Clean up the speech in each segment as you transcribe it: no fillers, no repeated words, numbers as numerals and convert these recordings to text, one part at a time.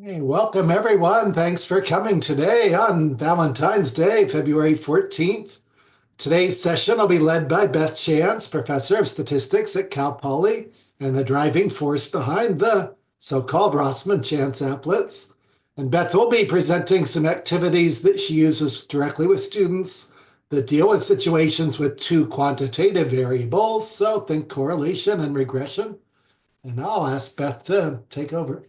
Hey, welcome everyone. Thanks for coming today on Valentine's Day, February 14th. Today's session will be led by Beth Chance, professor of statistics at Cal Poly and the driving force behind the so-called Rossmann-Chance applets. And Beth will be presenting some activities that she uses directly with students that deal with situations with two quantitative variables. So think correlation and regression. And I'll ask Beth to take over.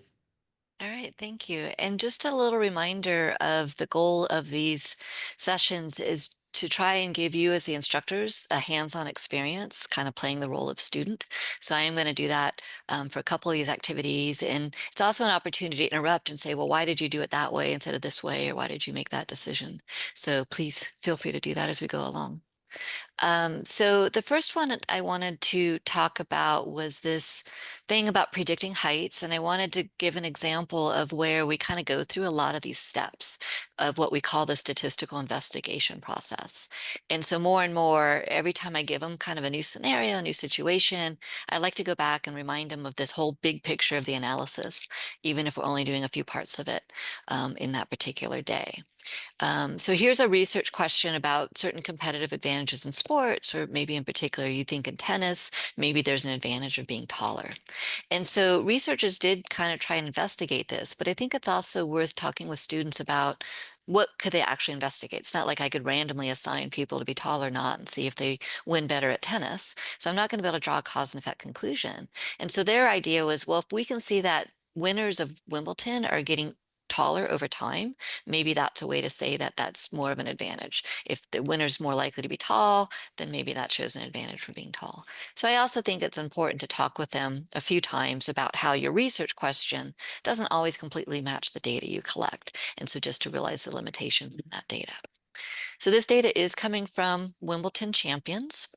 All right, thank you. And just a little reminder of the goal of these sessions is to try and give you as the instructors a hands-on experience, kind of playing the role of student. So I am going to do that for a couple of these activities. And it's also an opportunity to interrupt and say, well, why did you do it that way instead of this way? Or why did you make that decision? So please feel free to do that as we go along. So the first one that I wanted to talk about was this thing about predicting heights. And I wanted to give an example of where we kind of go through a lot of these steps of what we call the statistical investigation process. And so more and more, every time I give them kind of a new scenario, a new situation, I like to go back and remind them of this whole big picture of the analysis, even if we're only doing a few parts of it in that particular day. So here's a research question about certain competitive advantages in sports, or maybe in particular, you think in tennis, maybe there's an advantage of being taller. And so researchers did kind of try and investigate this, but I think it's also worth talking with students about what could they actually investigate. It's not like I could randomly assign people to be tall or not and see if they win better at tennis. So I'm not going to be able to draw a cause and effect conclusion. And so their idea was, well, if we can see that winners of Wimbledon are getting taller over time, maybe that's a way to say that that's more of an advantage. If the winner's more likely to be tall, then maybe that shows an advantage for being tall. So I also think it's important to talk with them a few times about how your research question doesn't always completely match the data you collect. And so just to realize the limitations in that data. So this data is coming from Wimbledon champions.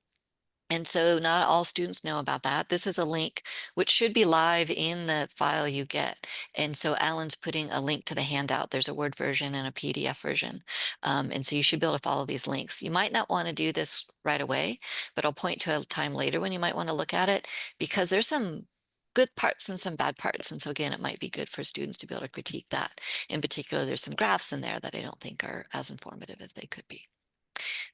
And so not all students know about that. This is a link which should be live in the file you get. And so Alan's putting a link to the handout. There's a Word version and a PDF version. And so you should be able to follow these links. You might not want to do this right away, but I'll point to a time later when you might want to look at it because there's some good parts and some bad parts. And so again, it might be good for students to be able to critique that. In particular, there's some graphs in there that I don't think are as informative as they could be.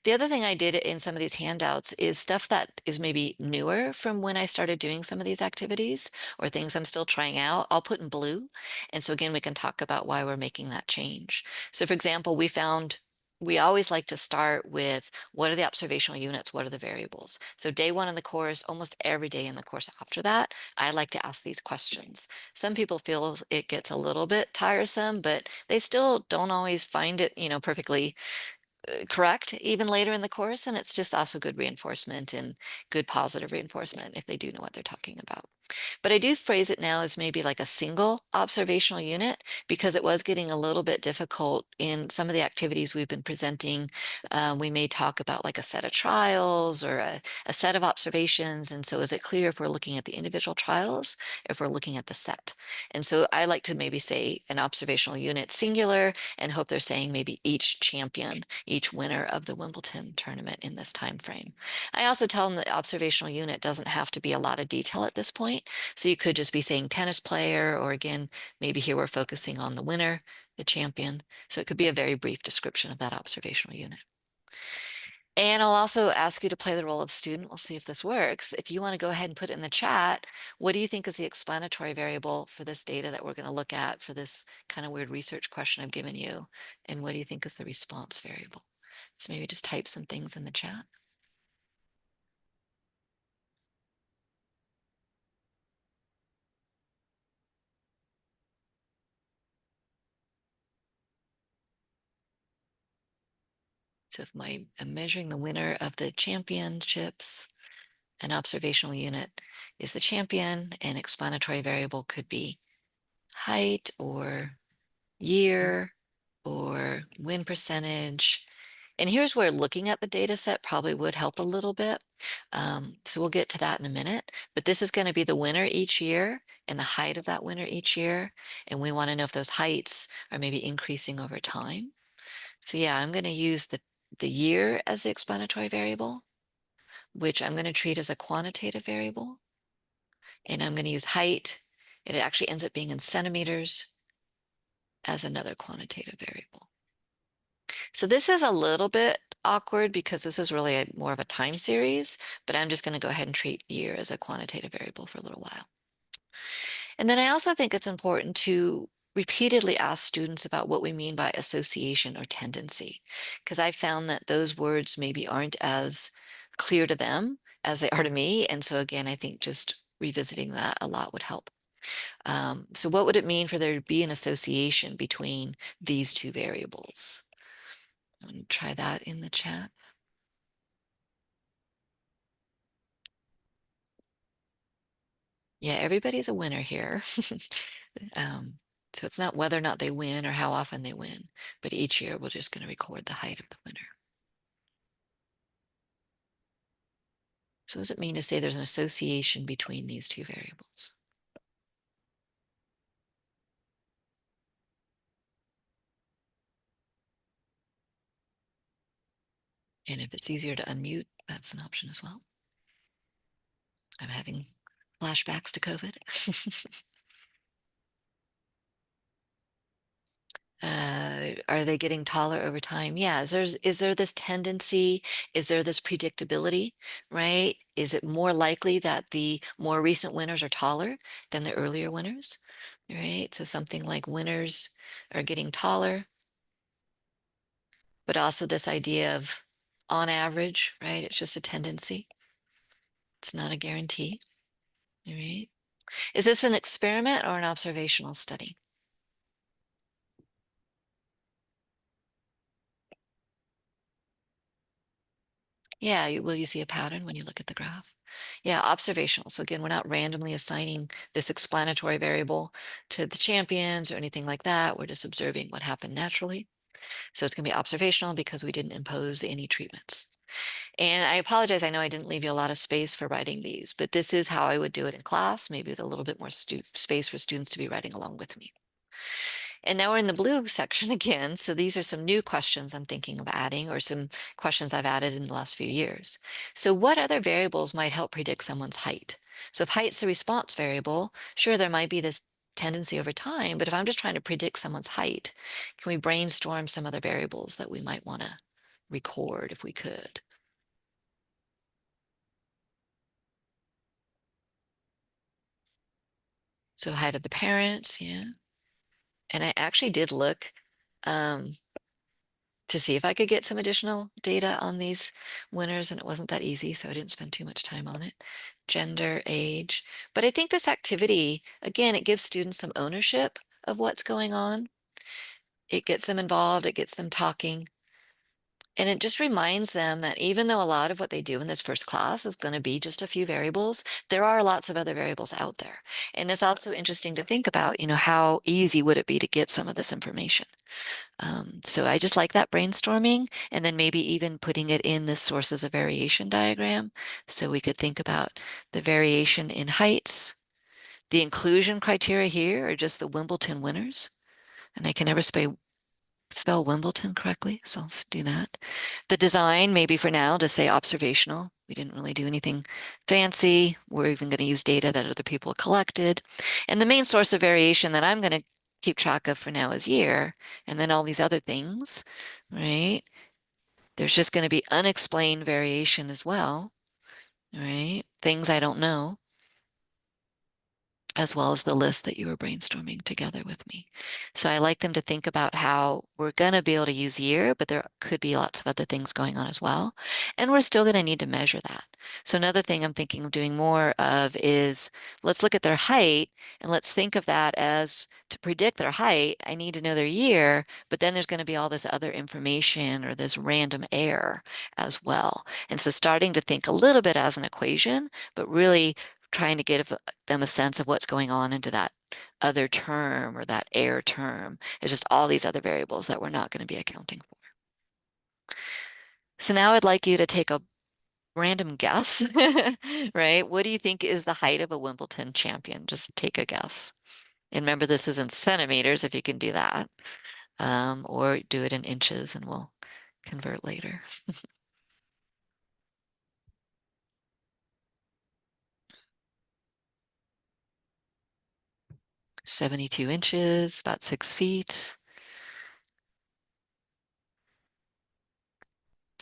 The other thing I did in some of these handouts is stuff that is maybe newer from when I started doing some of these activities or things I'm still trying out. I'll put in blue. And so again, we can talk about why we're making that change. So for example, we always like to start with what are the observational units? What are the variables? So day one in the course, almost every day in the course after that, I like to ask these questions. Some people feel it gets a little bit tiresome, but they still don't always find it, perfectly correct even later in the course. And it's just also good reinforcement and good positive reinforcement if they do know what they're talking about. But I do phrase it now as maybe like a single observational unit because it was getting a little bit difficult in some of the activities we've been presenting. We may talk about like a set of trials or a set of observations. And so is it clear if we're looking at the individual trials, if we're looking at the set? And so I like to maybe say an observational unit singular and hope they're saying maybe each champion, each winner of the Wimbledon tournament in this time frame. I also tell them the observational unit doesn't have to be a lot of detail at this point. So you could just be saying tennis player, or again, maybe here we're focusing on the winner, the champion. So it could be a very brief description of that observational unit. And I'll also ask you to play the role of student. We'll see if this works. If you want to go ahead and put it in the chat, what do you think is the explanatory variable for this data that we're going to look at for this kind of weird research question I've given you? And what do you think is the response variable? So maybe just type some things in the chat. So if I'm measuring the winner of the championships, an observational unit is the champion, and explanatory variable could be height or year or win percentage. And here's where looking at the data set probably would help a little bit. So we'll get to that in a minute, but this is going to be the winner each year and the height of that winner each year. And we want to know if those heights are maybe increasing over time. So yeah, I'm going to use the year as the explanatory variable, which I'm going to treat as a quantitative variable. And I'm going to use height. It actually ends up being in centimeters. as another quantitative variable. So this is a little bit awkward because this is really more of a time series, but I'm just going to go ahead and treat year as a quantitative variable for a little while. And then I also think it's important to repeatedly ask students about what we mean by association or tendency, because I found that those words maybe aren't as clear to them as they are to me. And so again, I think just revisiting that a lot would help. So what would it mean for there to be an association between these two variables? I'm going to try that in the chat. Yeah, everybody's a winner here. So it's not whether or not they win or how often they win, but each year we're just going to record the height of the winner. So what does it mean to say there's an association between these two variables? And if it's easier to unmute, that's an option as well. I'm having flashbacks to COVID. Are they getting taller over time? Yeah. Is there this tendency? Is there this predictability, right? Is it more likely that the more recent winners are taller than the earlier winners, right? So something like winners are getting taller, but also this idea of on average, right? It's just a tendency. It's not a guarantee, right? Is this an experiment or an observational study? Yeah, will you see a pattern when you look at the graph? Yeah, observational. So again, we're not randomly assigning this explanatory variable to the champions or anything like that. We're just observing what happened naturally. So it's going to be observational because we didn't impose any treatments. And I apologize, I know I didn't leave you a lot of space for writing these, but this is how I would do it in class, maybe with a little bit more space for students to be writing along with me. And now we're in the blue section again. So these are some new questions I'm thinking of adding, or some questions I've added in the last few years. So what other variables might help predict someone's height? So if height's the response variable, sure, there might be this tendency over time, but if I'm just trying to predict someone's height, can we brainstorm some other variables that we might want to record if we could? So height of the parents, yeah. And I actually did look um, to see if I could get some additional data on these winners, and it wasn't that easy, so I didn't spend too much time on it. Gender, age. But I think this activity, again, it gives students some ownership of what's going on. It gets them involved, it gets them talking. And it just reminds them that even though a lot of what they do in this first class is going to be just a few variables, there are lots of other variables out there. And it's also interesting to think about, how easy would it be to get some of this information? So I just like that brainstorming, and then maybe even putting it in this sources of variation diagram. So we could think about the variation in heights. The inclusion criteria here are just the Wimbeldon winners. And I can never spell Wimbeldon correctly, so let's do that. The design, maybe for now, to say observational. We didn't really do anything fancy. We're even going to use data that other people collected. And the main source of variation that I'm going to keep track of for now is year, and then all these other things, right? There's just going to be unexplained variation as well, right? Things I don't know, as well as the list that you were brainstorming together with me. So I like them to think about how we're going to be able to use year, but there could be lots of other things going on as well. And we're still going to need to measure that. So another thing I'm thinking of doing more of is let's look at their height, and let's think of that as to predict their height, I need to know their year, but then there's going to be all this other information or this random error as well. And so starting to think a little bit as an equation, but really trying to give them a sense of what's going on into that other term or that error term. It's just all these other variables that we're not going to be accounting for. So now I'd like you to take a random guess, right? What do you think is the height of a Wimbledon champion? Just take a guess. And remember, this is in centimeters if you can do that, or do it in inches and we'll convert later. 72 inches, about 6 feet.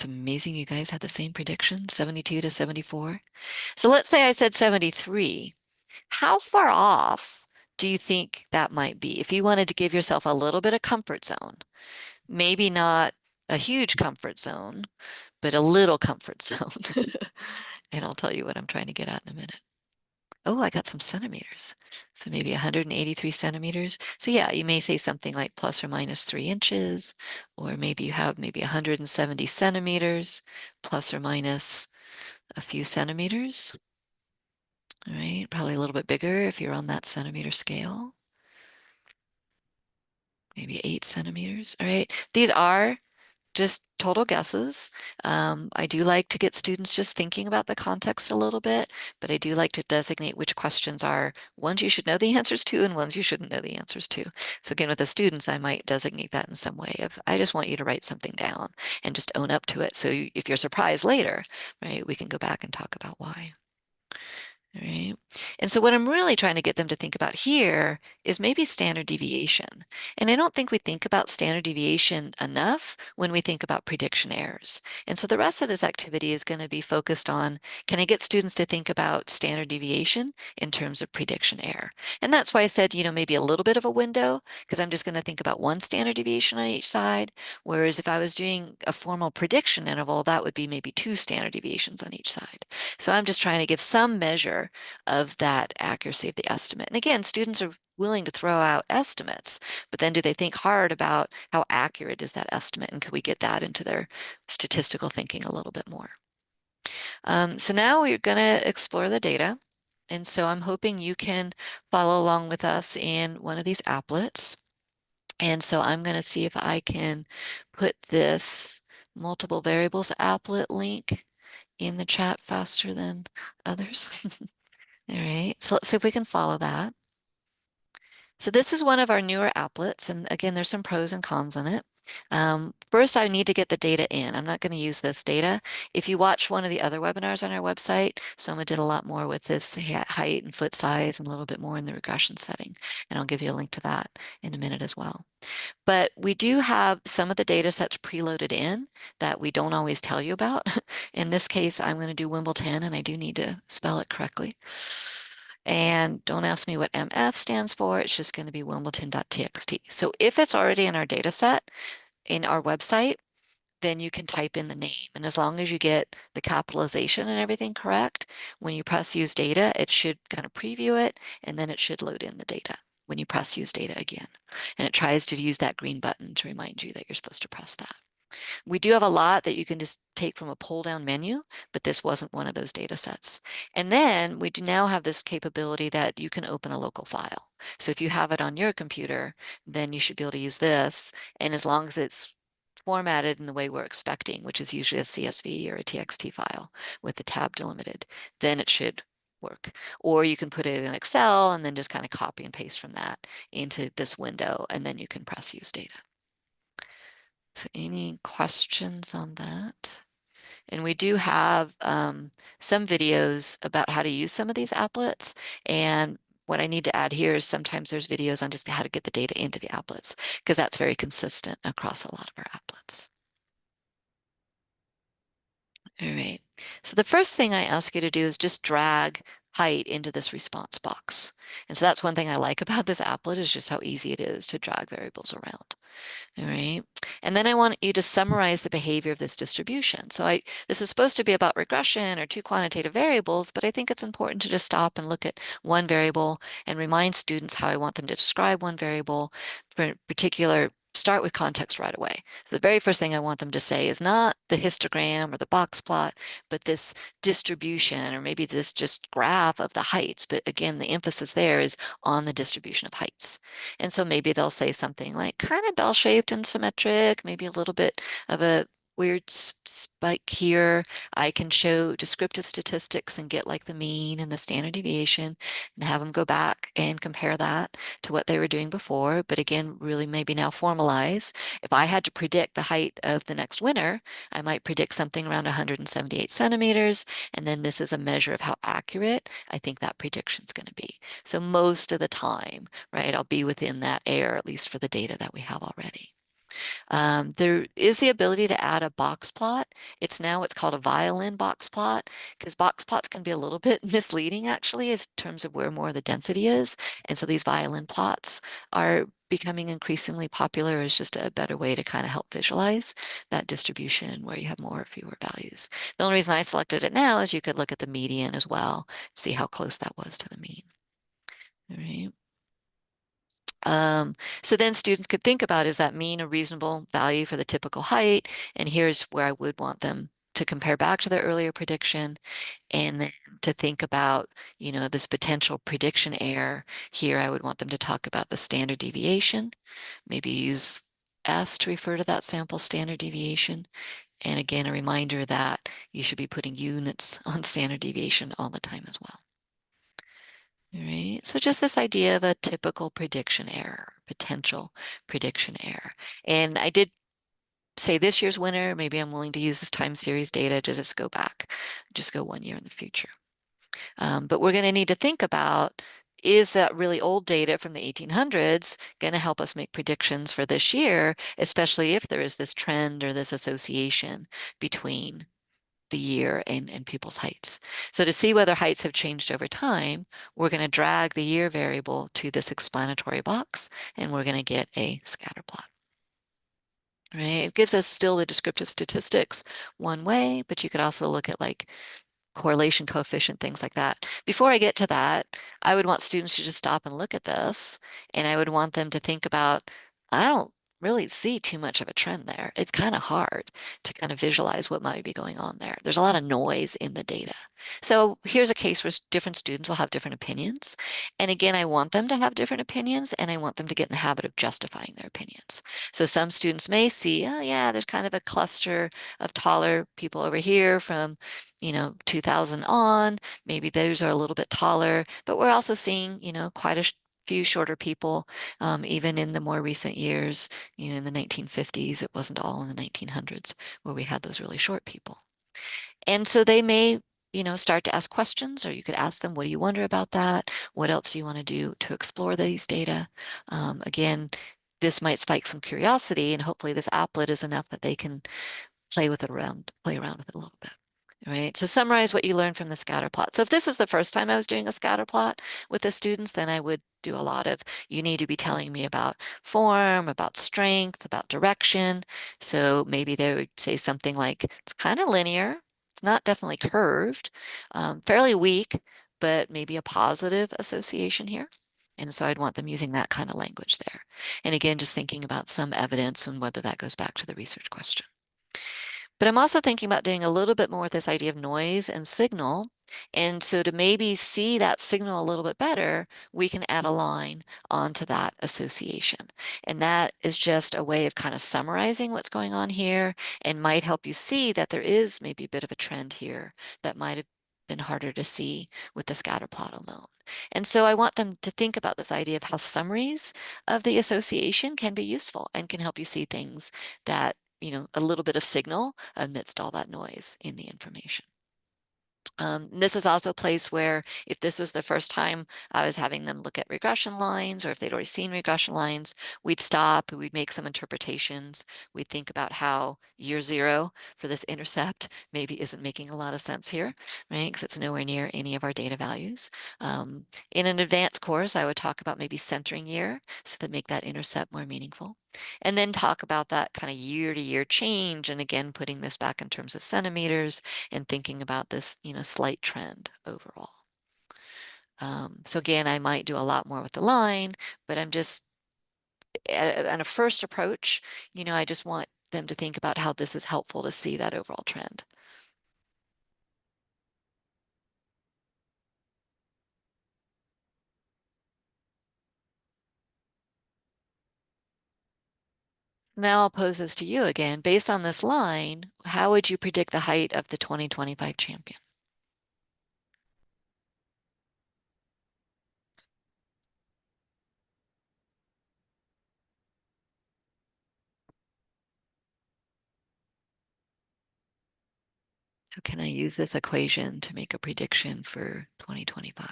It's amazing you guys had the same prediction, 72 to 74. So let's say I said 73. How far off do you think that might be? If you wanted to give yourself a little bit of comfort zone, maybe not a huge comfort zone, but a little comfort zone. And I'll tell you what I'm trying to get at in a minute. Oh, I got some centimeters. So maybe 183 centimeters. So yeah, you may say something like plus or minus 3 inches, or maybe you have maybe 170 centimeters, plus or minus a few centimeters. All right, probably a little bit bigger if you're on that centimeter scale. Maybe 8 centimeters. All right, these are just total guesses. I do like to get students just thinking about the context a little bit, but I do like to designate which questions are ones you should know the answers to and ones you shouldn't know the answers to. So again, with the students, I might designate that in some way of, I just want you to write something down and just own up to it. So if you're surprised later, right, we can go back and talk about why. All right. And so what I'm really trying to get them to think about here is maybe standard deviation. And I don't think we think about standard deviation enough when we think about prediction errors. And so the rest of this activity is going to be focused on, can I get students to think about standard deviation in terms of prediction error? And that's why I said, maybe a little bit of a window, because I'm just going to think about one standard deviation on each side. Whereas if I was doing a formal prediction interval, that would be maybe two standard deviations on each side. So I'm just trying to give some measure of that accuracy of the estimate. And again, students are willing to throw out estimates, but then do they think hard about how accurate is that estimate, and can we get that into their statistical thinking a little bit more? So now we're going to explore the data. And so I'm hoping you can follow along with us in one of these applets. And so I'm going to see if I can put this multiple variables applet link in the chat faster than others. All right, so let's see if we can follow that. So this is one of our newer applets, and again, there's some pros and cons on it. First, I need to get the data in. I'm not going to use this data. If you watch one of the other webinars on our website, Soma did a lot more with this height and foot size and a little bit more in the regression setting, and I'll give you a link to that in a minute as well. But we do have some of the data sets preloaded in that we don't always tell you about. In this case, I'm going to do Wimbeldon, and I do need to spell it correctly. And don't ask me what MF stands for. It's just going to be wimbledon.txt. So if it's already in our data set in our website, then you can type in the name. And as long as you get the capitalization and everything correct, when you press use data, it should kind of preview it, and then it should load in the data when you press use data again. And it tries to use that green button to remind you that you're supposed to press that. We do have a lot that you can just take from a pull down menu, but this wasn't one of those data sets. And then we do now have this capability that you can open a local file. So if you have it on your computer, then you should be able to use this. And as long as it's formatted in the way we're expecting, which is usually a CSV or a TXT file with the tab delimited, then it should work. Or you can put it in Excel and then just kind of copy and paste from that into this window, and then you can press use data. So any questions on that? And we do have some videos about how to use some of these applets. And what I need to add here is sometimes there's videos on just how to get the data into the applets, because that's very consistent across a lot of our applets. All right. So the first thing I ask you to do is just drag height into this response box. And so that's one thing I like about this applet is just how easy it is to drag variables around. All right. And then I want you to summarize the behavior of this distribution. So this is supposed to be about regression or two quantitative variables, but I think it's important to just stop and look at one variable and remind students how I want them to describe one variable for particular. Start with context right away. So the very first thing I want them to say is not the histogram or the box plot, but this distribution, or maybe this just graph of the heights. But again, the emphasis there is on the distribution of heights. And so maybe they'll say something like kind of bell-shaped and symmetric, maybe a little bit of a weird spike here. I can show descriptive statistics and get like the mean and the standard deviation and have them go back and compare that to what they were doing before. But again, really maybe now formalize. If I had to predict the height of the next winner, I might predict something around 178 centimeters. And then this is a measure of how accurate I think that prediction is going to be. So most of the time, right, I'll be within that error, at least for the data that we have already. There is the ability to add a box plot. It's now what's called a violin box plot, because box plots can be a little bit misleading actually in terms of where more of the density is. And so these violin plots are becoming increasingly popular as just a better way to kind of help visualize that distribution where you have more or fewer values. The only reason I selected it now is you could look at the median as well, see how close that was to the mean. All right. So then students could think about, is that mean a reasonable value for the typical height? And here's where I would want them to compare back to their earlier prediction and then to think about, this potential prediction error. Here, I would want them to talk about the standard deviation, maybe use S to refer to that sample standard deviation. And again, a reminder that you should be putting units on standard deviation all the time as well. All right, so just this idea of a typical prediction error, potential prediction error. And I did say this year's winner, maybe I'm willing to use this time series data to just go back, just go 1 year in the future. But we're going to need to think about, is that really old data from the 1800s going to help us make predictions for this year, especially if there is this trend or this association between the year and people's heights. So to see whether heights have changed over time, we're going to drag the year variable to this explanatory box, and we're going to get a scatter plot. Right? It gives us still the descriptive statistics one way, but you could also look at like correlation coefficient, things like that. Before I get to that, I would want students to just stop and look at this, and I would want them to think about, I don't really see too much of a trend there. It's kind of hard to kind of visualize what might be going on there. There's a lot of noise in the data. So here's a case where different students will have different opinions. And again, I want them to have different opinions, and I want them to get in the habit of justifying their opinions. So some students may see, oh yeah, there's kind of a cluster of taller people over here from 2000 on, maybe those are a little bit taller, but we're also seeing, quite a few shorter people, even in the more recent years, in the 1950s, it wasn't all in the 1900s where we had those really short people. And so they may, start to ask questions, or you could ask them, what do you wonder about that? What else do you want to do to explore these data? Again, this might spike some curiosity, and hopefully this applet is enough that they can play around with it a little bit. Right. So summarize what you learned from the scatter plot. So if this is the first time I was doing a scatter plot with the students, then I would do a lot of, you need to be telling me about form, about strength, about direction. So maybe they would say something like, it's kind of linear. It's not definitely curved, fairly weak, but maybe a positive association here. And so I'd want them using that kind of language there. And again, just thinking about some evidence and whether that goes back to the research question. But I'm also thinking about doing a little bit more with this idea of noise and signal. And so to maybe see that signal a little bit better, we can add a line onto that association. And that is just a way of kind of summarizing what's going on here and might help you see that there is maybe a bit of a trend here that might have been harder to see with the scatter plot alone. And so I want them to think about this idea of how summaries of the association can be useful and can help you see things that a little bit of signal amidst all that noise in the information. This is also a place where if this was the first time I was having them look at regression lines, or if they'd already seen regression lines, we'd stop, we'd make some interpretations. We'd think about how year zero for this intercept maybe isn't making a lot of sense here, right? Because it's nowhere near any of our data values. In an advanced course, I would talk about maybe centering year so that make that intercept more meaningful. And then talk about that kind of year to year change. And again, putting this back in terms of centimeters and thinking about this, slight trend overall. So again, I might do a lot more with the line, but I'm just on a first approach, I just want them to think about how this is helpful to see that overall trend. Now I'll pose this to you again. Based on this line, how would you predict the height of the 2025 champion? So can I use this equation to make a prediction for 2025?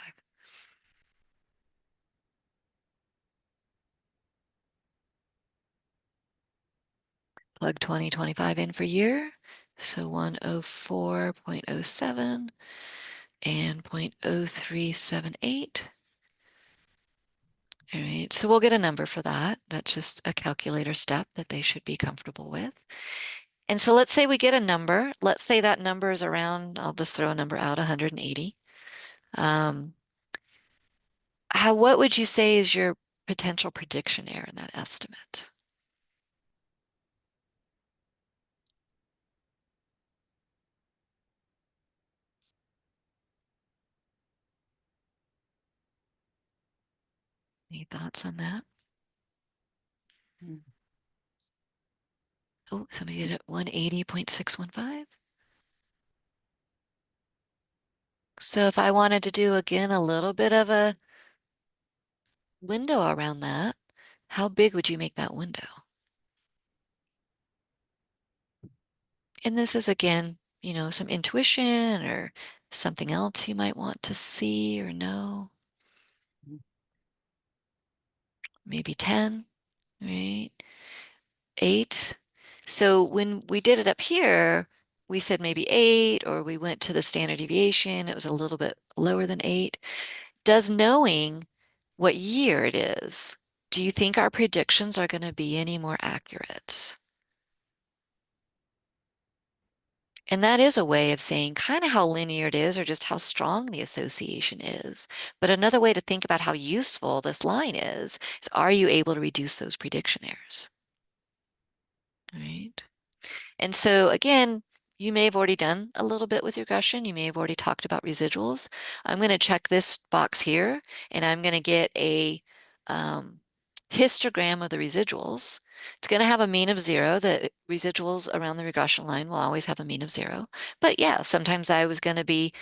Plug 2025 in for year. So 104.07 and 0.0378. All right, so we'll get a number for that. That's just a calculator step that they should be comfortable with. And so let's say we get a number. Let's say that number is around, I'll just throw a number out, 180. What would you say is your potential prediction error in that estimate? Any thoughts on that? Oh, somebody did it 180.615. So if I wanted to do again a little bit of a window around that, how big would you make that window? And this is again, some intuition or something else you might want to see or know. Maybe 10, right? 8. So when we did it up here, we said maybe 8, or we went to the standard deviation. It was a little bit lower than 8. Does knowing what year it is, do you think our predictions are going to be any more accurate? And that is a way of saying kind of how linear it is or just how strong the association is. But another way to think about how useful this line is are you able to reduce those prediction errors? Right? And so again, you may have already done a little bit with regression. You may have already talked about residuals. I'm going to check this box here, and I'm going to get a um, histogram of the residuals. It's going to have a mean of 0. The residuals around the regression line will always have a mean of 0. But yeah, sometimes somebody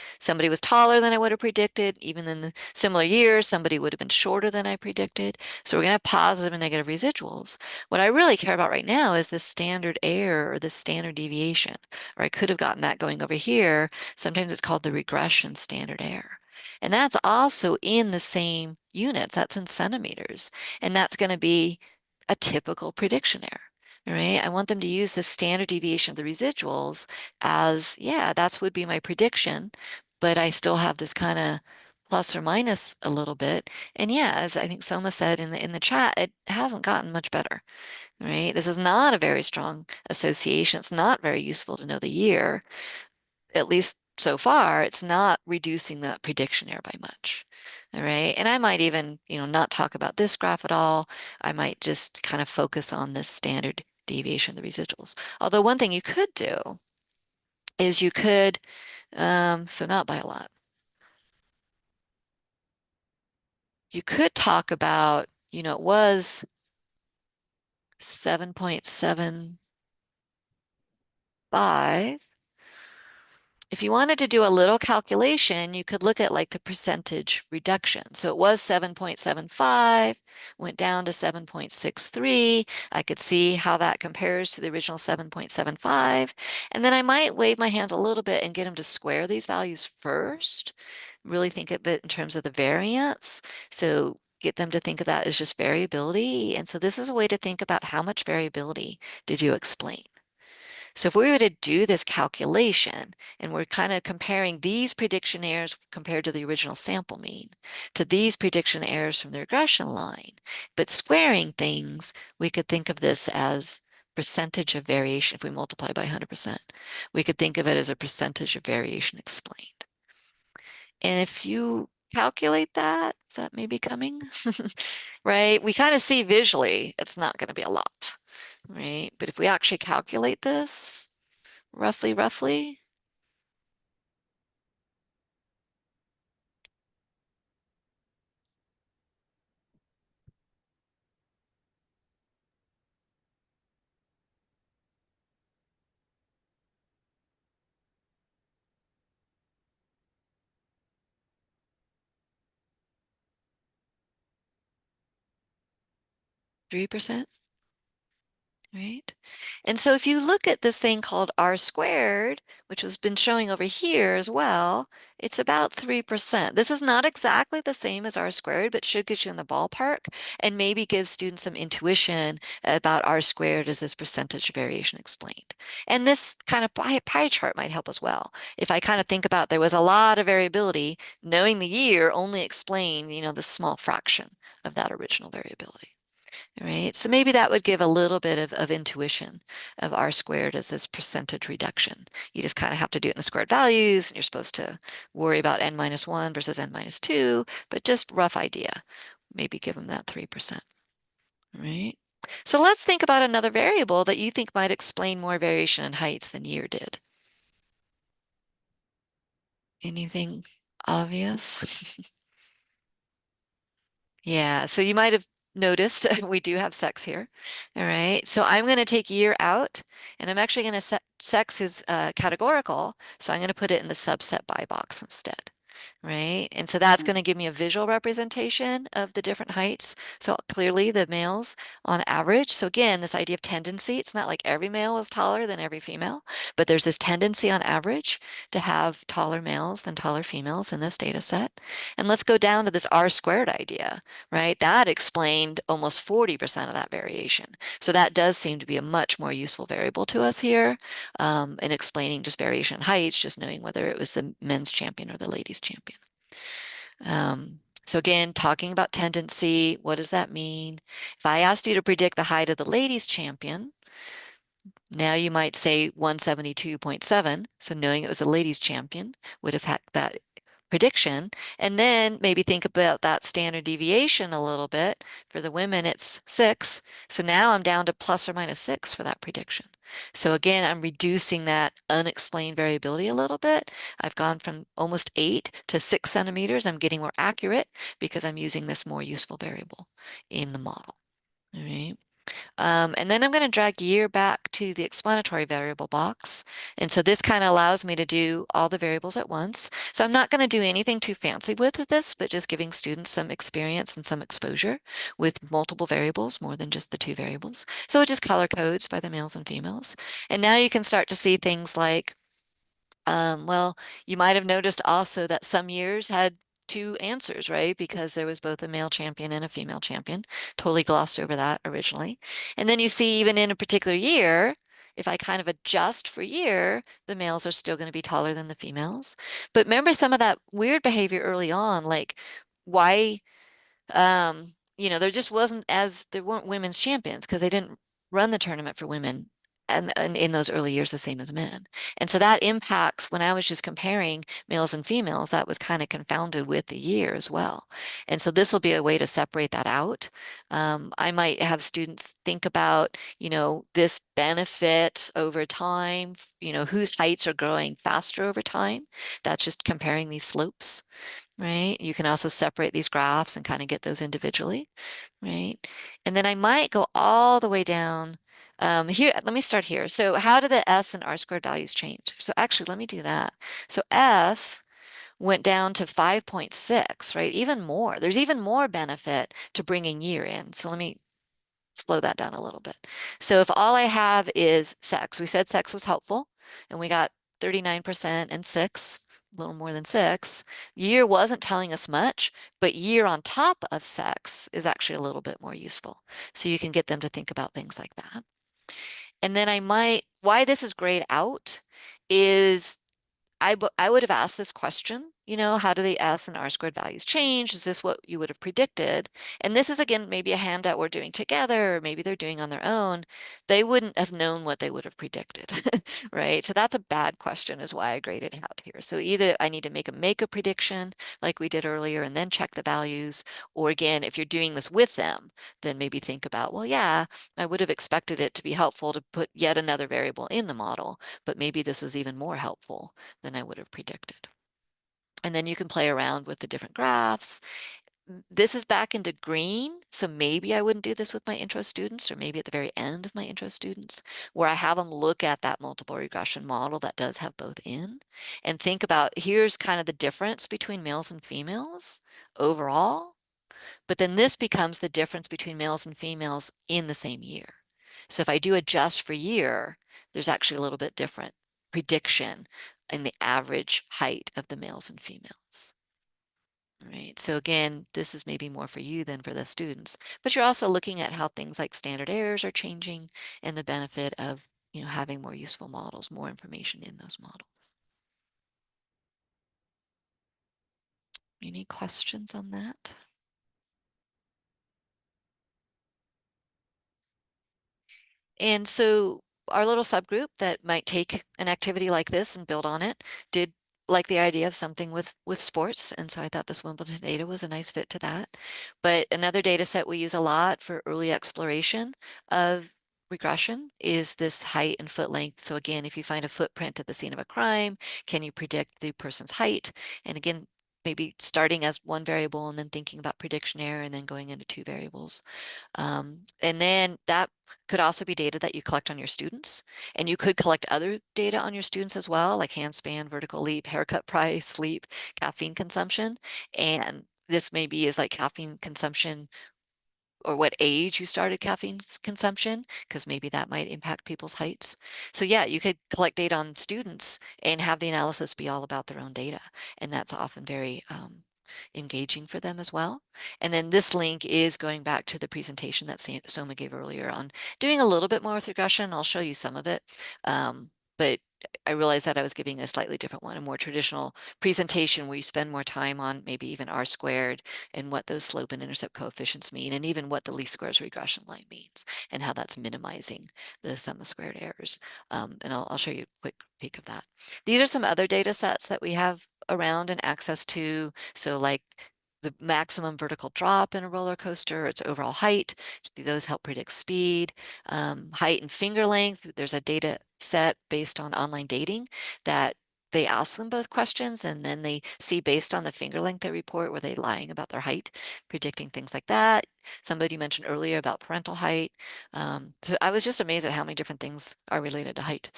was taller than I would have predicted. Even in the similar years, somebody would have been shorter than I predicted. So we're going to have positive and negative residuals. What I really care about right now is the standard error or the standard deviation, or I could have gotten that going over here. Sometimes it's called the regression standard error. And that's also in the same units, that's in centimeters. And that's going to be a typical prediction error, right? I want them to use the standard deviation of the residuals as, yeah, that's would be my prediction, but I still have this kind of plus or minus a little bit. And yeah, as I think Soma said in the chat, it hasn't gotten much better, right? This is not a very strong association. It's not very useful to know the year. At least so far, it's not reducing that prediction error by much. All right. And I might even, not talk about this graph at all. I might just kind of focus on this standard deviation of the residuals. Although one thing you could do is you could, so not by a lot, you could talk about, it was 7.75. If you wanted to do a little calculation, you could look at like the percentage reduction. So it was 7.75, went down to 7.63. I could see how that compares to the original 7.75. And then I might wave my hands a little bit and get them to square these values first. Really think of it in terms of the variance. So get them to think of that as just variability. And so this is a way to think about how much variability did you explain. So if we were to do this calculation and we're kind of comparing these prediction errors compared to the original sample mean to these prediction errors from the regression line, but squaring things, we could think of this as percentage of variation. If we multiply by 100%, we could think of it as a percentage of variation explained. And if you calculate that, is that maybe coming? Right? We kind of see visually it's not going to be a lot, right? But if we actually calculate this, roughly. 3%. right? And so if you look at this thing called R squared, which has been showing over here as well, it's about 3%. This is not exactly the same as R squared, but should get you in the ballpark and maybe give students some intuition about R squared as this percentage variation explained. And this kind of pie chart might help as well. If I kind of think about there was a lot of variability, knowing the year only explained, the small fraction of that original variability. Right? So maybe that would give a little bit of intuition of R squared as this percentage reduction. You just kind of have to do it in the squared values, and you're supposed to worry about n minus 1 versus n minus 2, but just rough idea. Maybe give them that 3%, right? So let's think about another variable that you think might explain more variation in heights than year did. Anything obvious? Yeah, so you might have noticed we do have sex here. All right, so I'm going to take year out, and I'm actually going to set sex is categorical, so I'm going to put it in the subset by box instead. Right, and so that's going to give me a visual representation of the different heights. So clearly the males on average. So again, this idea of tendency, it's not like every male is taller than every female, but there's this tendency on average to have taller males than taller females in this data set. And let's go down to this R squared idea, right? That explained almost 40% of that variation. So that does seem to be a much more useful variable to us here in explaining just variation in heights, just knowing whether it was the men's champion or the ladies champion. So again, talking about tendency, what does that mean? If I asked you to predict the height of the ladies champion, now you might say 172.7. So knowing it was a ladies champion would have had that prediction. And then maybe think about that standard deviation a little bit. For the women, it's 6. So now I'm down to plus or minus 6 for that prediction. So again, I'm reducing that unexplained variability a little bit. I've gone from almost 8 to 6 centimeters. I'm getting more accurate because I'm using this more useful variable in the model. All right. And then I'm going to drag year back to the explanatory variable box. And so this kind of allows me to do all the variables at once. So I'm not going to do anything too fancy with this, but just giving students some experience and some exposure with multiple variables, more than just the 2 variables. So it just color codes by the males and females. And now you can start to see things like well, you might have noticed also that some years had 2 answers, right? Because there was both a male champion and a female champion. Totally glossed over that originally. And then you see even in a particular year, if I kind of adjust for year, the males are still going to be taller than the females. But remember some of that weird behavior early on, like why there just wasn't there weren't women's champions because they didn't run the tournament for women and in those early years the same as men. And so that impacts when I was just comparing males and females, that was kind of confounded with the year as well. And so this will be a way to separate that out. I might have students think about, this benefit over time, whose heights are growing faster over time. That's just comparing these slopes, right? You can also separate these graphs and kind of get those individually, right? And then I might go all the way down here. Let me start here. So how do the S and R squared values change? So actually, let me do that. So S went down to 5.6, right? Even more. There's even more benefit to bringing year in. So let me slow that down a little bit. So if all I have is sex, we said sex was helpful, and we got 39% and 6, a little more than 6. Year wasn't telling us much, but year on top of sex is actually a little bit more useful. So you can get them to think about things like that. And then why this is grayed out is I would have asked this question, how do the S and R squared values change? Is this what you would have predicted? And this is, again, maybe a handout we're doing together, or maybe they're doing on their own. They wouldn't have known what they would have predicted, right? So that's a bad question is why I graded out here. So either I need to make a prediction like we did earlier and then check the values, or again, if you're doing this with them, then maybe think about, well, yeah, I would have expected it to be helpful to put yet another variable in the model, but maybe this is even more helpful than I would have predicted. And then you can play around with the different graphs. This is back into green, so maybe I wouldn't do this with my intro students, or maybe at the very end of my intro students, where I have them look at that multiple regression model that does have both in, and think about here's kind of the difference between males and females overall, but then this becomes the difference between males and females in the same year. So if I do adjust for year, there's actually a little bit different prediction in the average height of the males and females. All right, so again, this is maybe more for you than for the students, but you're also looking at how things like standard errors are changing and the benefit of, having more useful models, more information in those models. Any questions on that? And so our little subgroup that might take an activity like this and build on it did like the idea of something with sports. And so I thought this Wimbledon data was a nice fit to that. But another data set we use a lot for early exploration of regression is this height and foot length. So again, if you find a footprint at the scene of a crime, can you predict the person's height? And again, maybe starting as one variable and then thinking about prediction error and then going into two variables. And then that could also be data that you collect on your students. And you could collect other data on your students as well, like handspan, vertical leap, haircut price, sleep, caffeine consumption. And this maybe is like caffeine consumption or what age you started caffeine consumption, because maybe that might impact people's heights. So yeah, you could collect data on students and have the analysis be all about their own data. And that's often very engaging for them as well. And then this link is going back to the presentation that Soma gave earlier on doing a little bit more with regression. I'll show you some of it. But I realized that I was giving a slightly different one, a more traditional presentation where you spend more time on maybe even R squared and what those slope and intercept coefficients mean, and even what the least squares regression line means, and how that's minimizing the sum of squared errors. And I'll show you a quick peek of that. These are some other data sets that we have around and access to. So like the maximum vertical drop in a roller coaster, its overall height, those help predict speed, height and finger length. There's a data set based on online dating that they ask them both questions and then they see based on the finger length they report, were they lying about their height, predicting things like that. Somebody mentioned earlier about parental height. So I was just amazed at how many different things are related to height.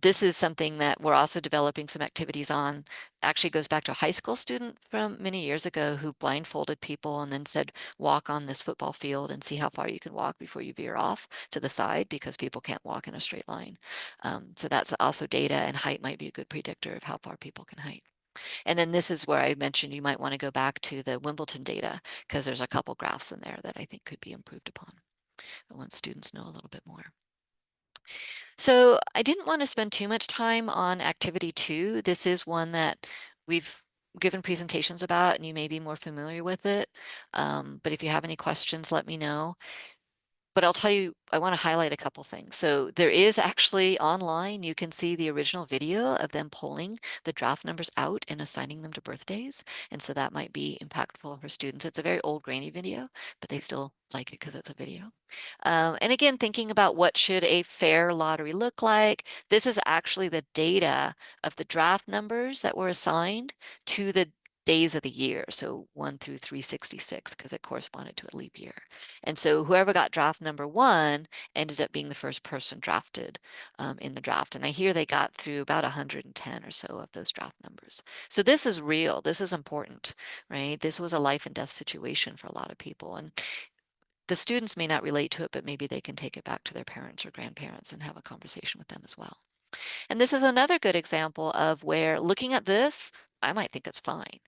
This is something that we're also developing some activities on. Actually goes back to a high school student from many years ago who blindfolded people and then said, walk on this football field and see how far you can walk before you veer off to the side because people can't walk in a straight line. So that's also data, and height might be a good predictor of how far people can height. And then this is where I mentioned you might want to go back to the Wimbeldon data because there's a couple graphs in there that I think could be improved upon once students know a little bit more. So I didn't want to spend too much time on activity 2. This is one that we've given presentations about and you may be more familiar with it. But if you have any questions, let me know. But I'll tell you, I want to highlight a couple things. So there is actually online, you can see the original video of them pulling the draft numbers out and assigning them to birthdays. And so that might be impactful for students. It's a very old grainy video, but they still like it because it's a video. And again, thinking about what should a fair lottery look like. This is actually the data of the draft numbers that were assigned to the days of the year, so 1 through 366, because it corresponded to a leap year. And so whoever got draft number 1 ended up being the first person drafted in the draft. And I hear they got through about 110 or so of those draft numbers. So this is real. This is important, right? This was a life and death situation for a lot of people. And the students may not relate to it, but maybe they can take it back to their parents or grandparents and have a conversation with them as well. And this is another good example of where looking at this, I might think it's fine,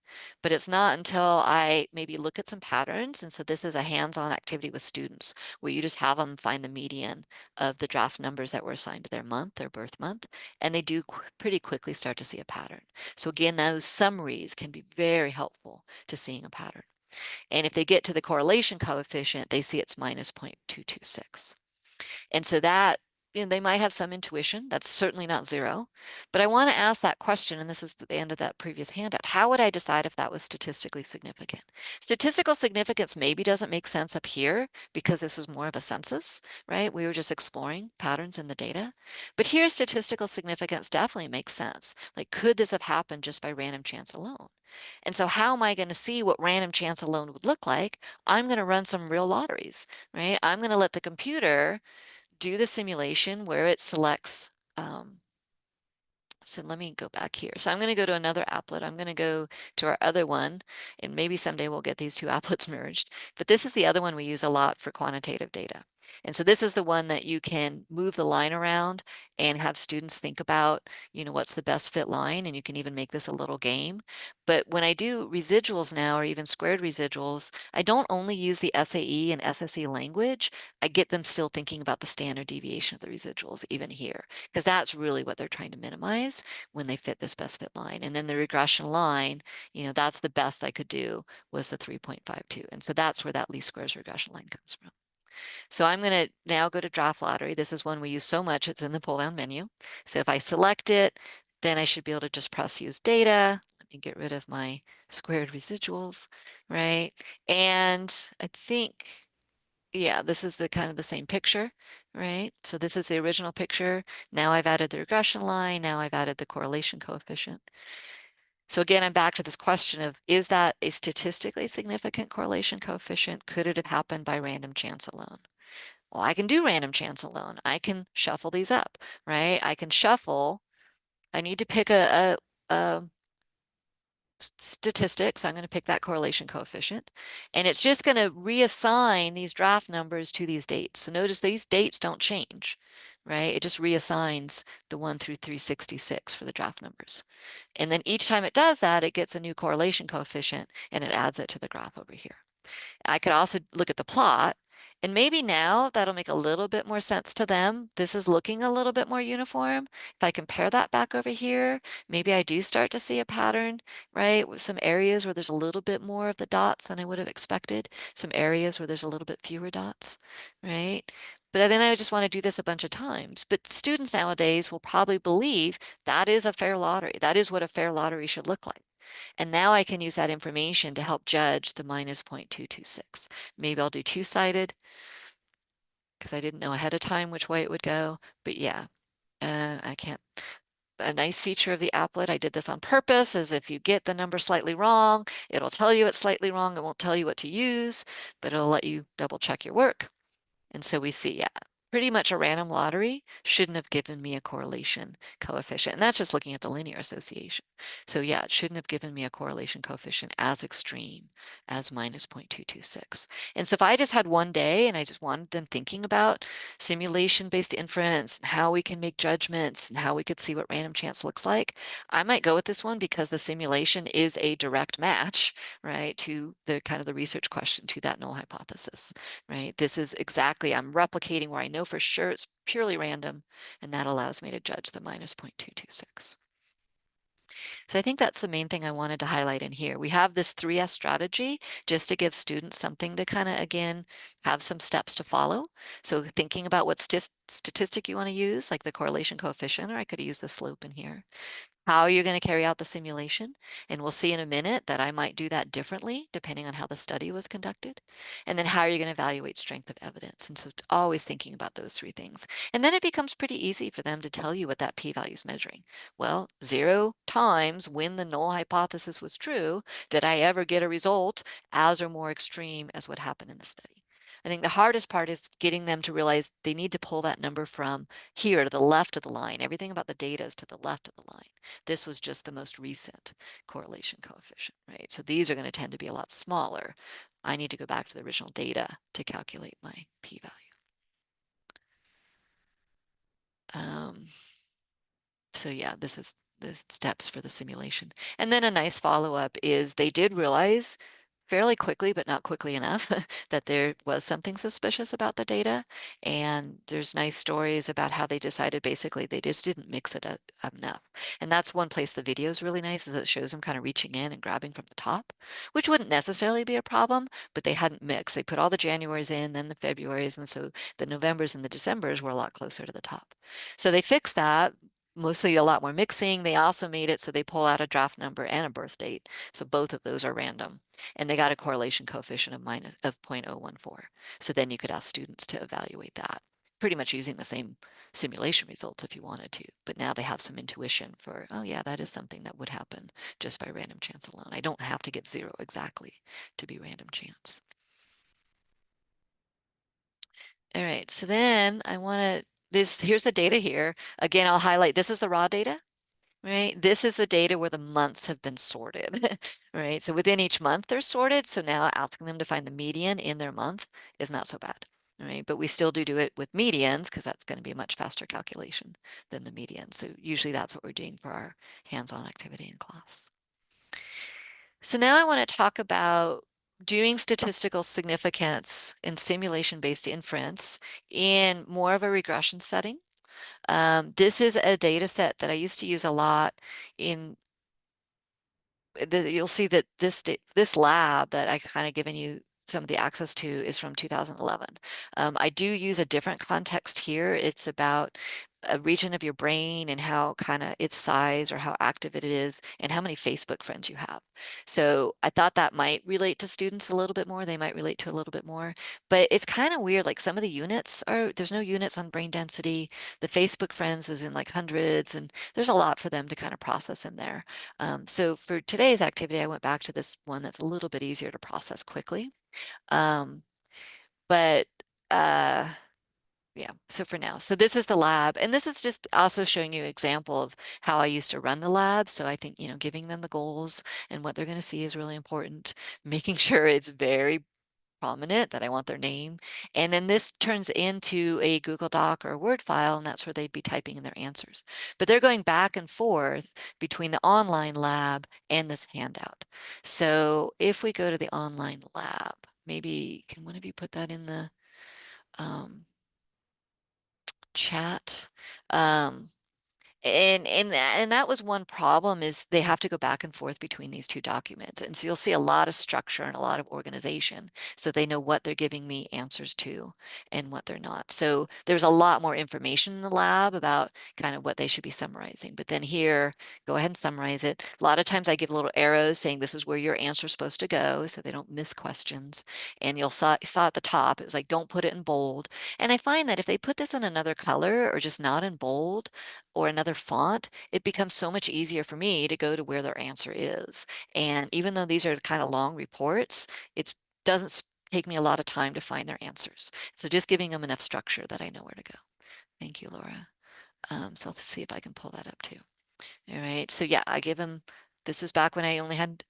but it's not until I maybe look at some patterns. And so this is a hands-on activity with students where you just have them find the median of the draft numbers that were assigned to their month, their birth month, and they do pretty quickly start to see a pattern. So again, those summaries can be very helpful to seeing a pattern. And if they get to the correlation coefficient, they see it's minus 0.226. And so that, they might have some intuition. That's certainly not zero. But I want to ask that question, and this is the end of that previous handout. How would I decide if that was statistically significant? Statistical significance maybe doesn't make sense up here because this is more of a census, right? We were just exploring patterns in the data. But here, statistical significance definitely makes sense. Like, could this have happened just by random chance alone? And so how am I going to see what random chance alone would look like? I'm going to run some real lotteries, right? I'm going to let the computer do the simulation where it selects, so let me go back here. So I'm going to go to another applet. I'm going to go to our other one, and maybe someday we'll get these two applets merged. But this is the other one we use a lot for quantitative data. And so this is the one that you can move the line around and have students think about, what's the best fit line, and you can even make this a little game. But when I do residuals now, or even squared residuals, I don't only use the SAE and SSE language, I get them still thinking about the standard deviation of the residuals even here, because that's really what they're trying to minimize when they fit this best fit line. And then the regression line, that's the best I could do was the 3.52. And so that's where that least squares regression line comes from. So I'm going to now go to draft lottery. This is one we use so much, it's in the pull down menu. So if I select it, then I should be able to just press use data. Let me get rid of my squared residuals, right? And I think, yeah, this is the kind of the same picture, right? So this is the original picture. Now I've added the regression line. Now I've added the correlation coefficient. So again, I'm back to this question of, is that a statistically significant correlation coefficient? Could it have happened by random chance alone? Well, I can do random chance alone. I can shuffle these up, right? I can shuffle. I need to pick a statistic, so I'm going to pick that correlation coefficient, and it's just going to reassign these draft numbers to these dates. So notice these dates don't change, right? It just reassigns the 1 through 366 for the draft numbers. And then each time it does that, it gets a new correlation coefficient and it adds it to the graph over here. I could also look at the plot, and maybe now that'll make a little bit more sense to them. This is looking a little bit more uniform. If I compare that back over here, maybe I do start to see a pattern, right? With some areas where there's a little bit more of the dots than I would have expected, some areas where there's a little bit fewer dots, right? But then I just want to do this a bunch of times. But students nowadays will probably believe that is a fair lottery. That is what a fair lottery should look like. And now I can use that information to help judge the minus 0.226. Maybe I'll do two-sided because I didn't know ahead of time which way it would go. But yeah, I can't. A nice feature of the applet, I did this on purpose, is if you get the number slightly wrong, it'll tell you it's slightly wrong. It won't tell you what to use, but it'll let you double check your work. And so we see, yeah, pretty much a random lottery shouldn't have given me a correlation coefficient. And that's just looking at the linear association. So yeah, it shouldn't have given me a correlation coefficient as extreme as minus 0.226. And so if I just had one day and I just wanted them thinking about simulation-based inference, and how we can make judgments, and how we could see what random chance looks like, I might go with this one because the simulation is a direct match, right, to the kind of the research question, to that null hypothesis, right? This is exactly, I'm replicating where I know for sure it's purely random, and that allows me to judge the minus 0.226. So I think that's the main thing I wanted to highlight in here. We have this 3S strategy just to give students something to kind of, again, have some steps to follow. So thinking about what statistic you want to use, like the correlation coefficient, or I could use the slope in here. How you're going to carry out the simulation. And we'll see in a minute that I might do that differently depending on how the study was conducted. And then how are you going to evaluate strength of evidence? And so always thinking about those three things. And then it becomes pretty easy for them to tell you what that p-value is measuring. Well, 0 times when the null hypothesis was true, did I ever get a result as or more extreme as what happened in the study? I think the hardest part is getting them to realize they need to pull that number from here to the left of the line. Everything about the data is to the left of the line. This was just the most recent correlation coefficient, right? So these are going to tend to be a lot smaller. I need to go back to the original data to calculate my p-value. So yeah, this is the steps for the simulation. And then a nice follow-up is they did realize fairly quickly, but not quickly enough, that there was something suspicious about the data. And there's nice stories about how they decided basically they just didn't mix it up enough. And that's one place the video is really nice, is it shows them kind of reaching in and grabbing from the top, which wouldn't necessarily be a problem, but they hadn't mixed. They put all the Januaries in, then the Februaries, and so the Novembers and the Decembers were a lot closer to the top. So they fixed that, mostly a lot more mixing. They also made it so they pull out a draft number and a birth date. So both of those are random. And they got a correlation coefficient of 0.014. So then you could ask students to evaluate that, pretty much using the same simulation results if you wanted to. But now they have some intuition for, oh yeah, that is something that would happen just by random chance alone. I don't have to get 0 exactly to be random chance. All right, so then I want to, here's the data here. Again, I'll highlight, this is the raw data, right? This is the data where the months have been sorted, right? So within each month they're sorted. So now asking them to find the median in their month is not so bad. right? But we still do it with medians because that's going to be a much faster calculation than the median. So usually that's what we're doing for our hands-on activity in class. So now I want to talk about doing statistical significance in simulation-based inference in more of a regression setting. This is a data set that I used to use a lot in you'll see that this lab that I kind of given you some of the access to is from 2011. I do use a different context here. It's about a region of your brain and how kind of its size or how active it is and how many Facebook friends you have. So I thought that might relate to students a little bit more. They might relate to a little bit more, but it's kind of weird. Like some of the units there's no units on brain density. The Facebook friends is in like hundreds, and there's a lot for them to kind of process in there. So for today's activity, I went back to this one that's a little bit easier to process quickly. Um, but yeah, so for now. So this is the lab, and this is just also showing you an example of how I used to run the lab. So I think, giving them the goals and what they're going to see is really important, making sure it's very prominent that I want their name. And then this turns into a Google Doc or a Word file, and that's where they'd be typing in their answers. But they're going back and forth between the online lab and this handout. So if we go to the online lab, maybe can one of you put that in the um, chat? Um, and that was one problem is they have to go back and forth between these two documents. And so you'll see a lot of structure and a lot of organization so they know what they're giving me answers to and what they're not. So there's a lot more information in the lab about kind of what they should be summarizing. But then here, go ahead and summarize it. A lot of times I give little arrows saying this is where your answer is supposed to go so they don't miss questions. And you'll saw at the top, it was like, don't put it in bold. And I find that if they put this in another color or just not in bold, or another font, it becomes so much easier for me to go to where their answer is. And even though these are kind of long reports, it doesn't take me a lot of time to find their answers. So just giving them enough structure that I know where to go. Thank you, Laura. So let's see if I can pull that up too. All right, so yeah, I give them, this is back when I only had